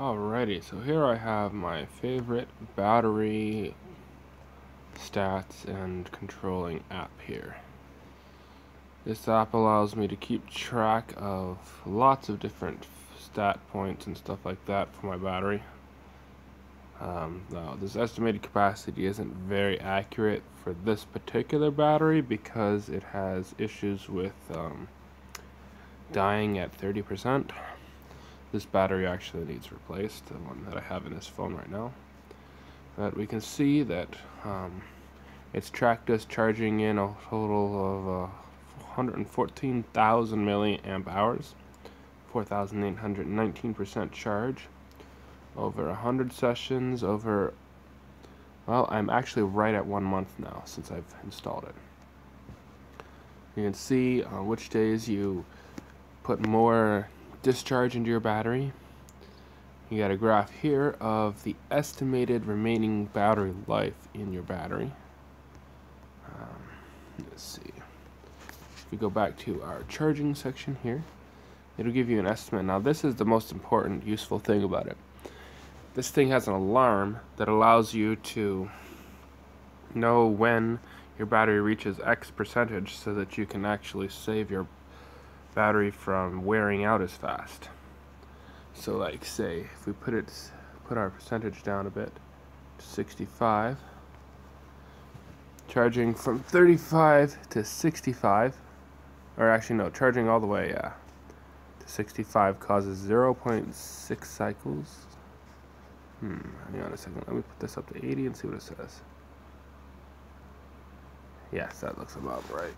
Alrighty, so here I have my favorite battery stats and controlling app here. This app allows me to keep track of lots of different stat points and stuff like that for my battery. Now, this estimated capacity isn't very accurate for this particular battery because it has issues with dying at 30%. This battery actually needs replaced, the one that I have in this phone right now. But we can see that it's tracked us charging in a total of 114,000 milliamp hours, 4,819% charge, over 100 sessions, well, I'm actually right at 1 month now since I've installed it. You can see on which days you put more discharge into your battery. You got a graph here of the estimated remaining battery life in your battery. Let's see. If we go back to our charging section here, it'll give you an estimate. Now, this is the most important, useful thing about it. This thing has an alarm that allows you to know when your battery reaches X percentage so that you can actually save your battery from wearing out as fast. So, like, say if we put our percentage down a bit to 65, charging from 35 to 65, or actually no, charging all the way to 65 causes 0.6 cycles. Hang on a second, let me put this up to 80 and see what it says. Yes, that looks about right.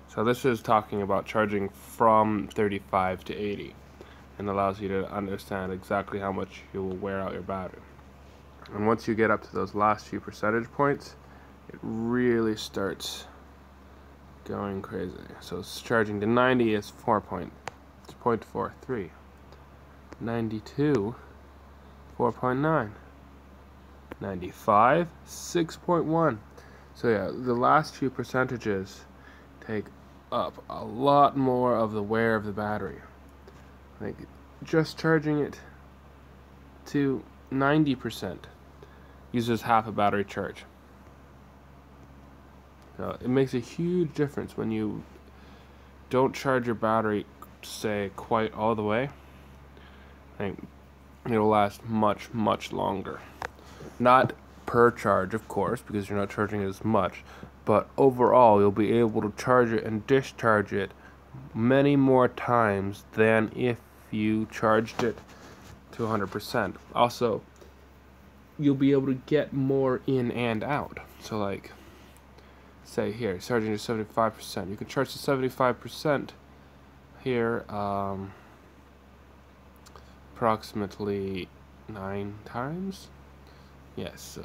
So this is talking about charging from 35 to 80 and allows you to understand exactly how much you will wear out your battery. And once you get up to those last few percentage points, it really starts going crazy. So it's charging to 90 is 4.43, 92, 4.9, 95, 6.1. So yeah, the last few percentages take up a lot more of the wear of the battery. Like, just charging it to 90% uses half a battery charge. So it makes a huge difference when you don't charge your battery, say, quite all the way. It'll last much, much longer. Not per charge, of course, because you're not charging it as much, but overall you'll be able to charge it and discharge it many more times than if you charged it to 100%. Also, you'll be able to get more in and out. So, like, say here, charging to 75%. You can charge to 75% here approximately 9 times. Yes, so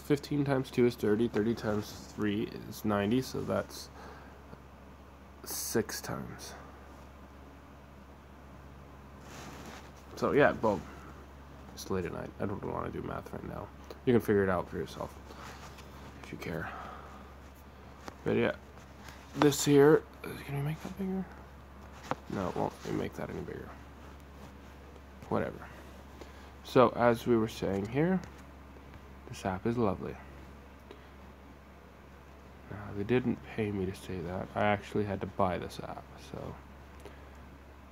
15 times 2 is 30, 30 times 3 is 90, so that's 6 times. So yeah, well, it's late at night. I don't want to do math right now. You can figure it out for yourself if you care. But yeah, this here, can we make that bigger? No, it won't make that any bigger. Whatever. So as we were saying here, this app is lovely. Now, they didn't pay me to say that. I actually had to buy this app. So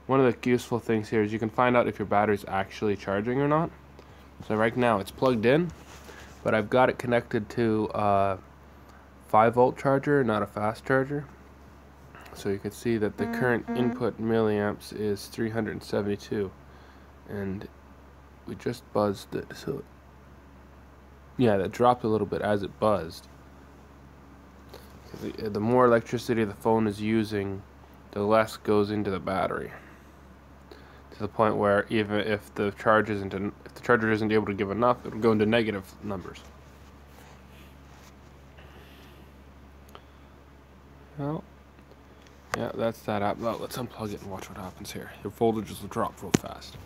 one of the useful things here is you can find out if your battery's actually charging or not. So right now it's plugged in, but I've got it connected to a 5-volt charger, not a fast charger. So you can see that the current input milliamps is 372, and we just buzzed it. So yeah, that dropped a little bit as it buzzed. The more electricity the phone is using, the less goes into the battery. To the point where even if the charger isn't able to give enough, it'll go into negative numbers. Well, yeah, that's that app. Well, let's unplug it and watch what happens here. Your voltages will drop real fast.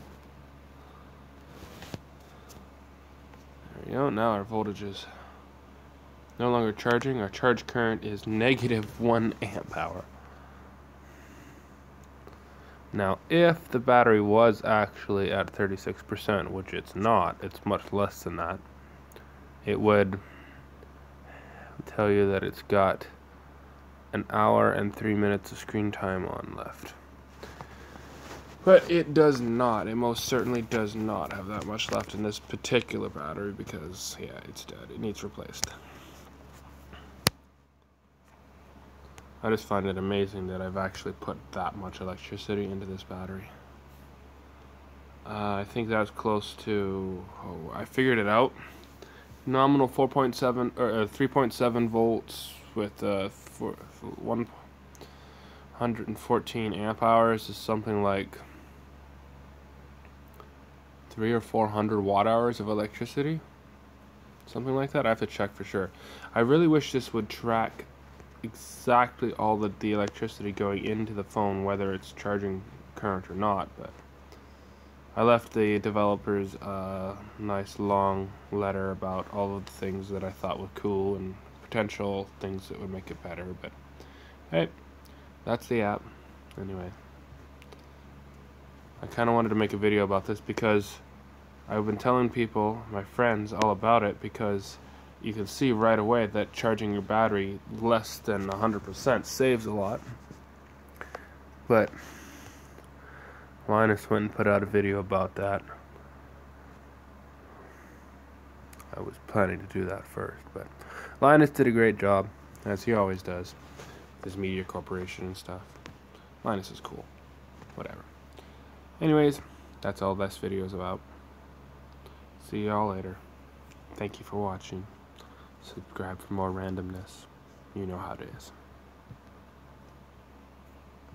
There we go. Now our voltage is no longer charging. Our charge current is -1 amp hour. Now, if the battery was actually at 36%, which it's not, it's much less than that, it would tell you that it's got an hour and 3 minutes of screen time on left. But it does not. It most certainly does not have that much left in this particular battery because, yeah, it's dead. It needs replaced. I just find it amazing that I've actually put that much electricity into this battery. I think that's close to, I figured it out. Nominal 4.7 or 3.7 volts with 114 amp hours is something like 300 or 400 watt hours of electricity, something like that. I have to check for sure. I really wish this would track exactly all the electricity going into the phone, whether it's charging current or not, but I left the developers a nice long letter about all of the things that I thought were cool and potential things that would make it better, but hey, that's the app. Anyway, I kind of wanted to make a video about this because I've been telling people, my friends, all about it, because you can see right away that charging your battery less than 100% saves a lot. But Linus went and put out a video about that. I was planning to do that first, but Linus did a great job, as he always does, with his media corporation and stuff. Linus is cool. Whatever. Anyways, that's all this video is about. See y'all later. Thank you for watching. Subscribe for more randomness. You know how it is.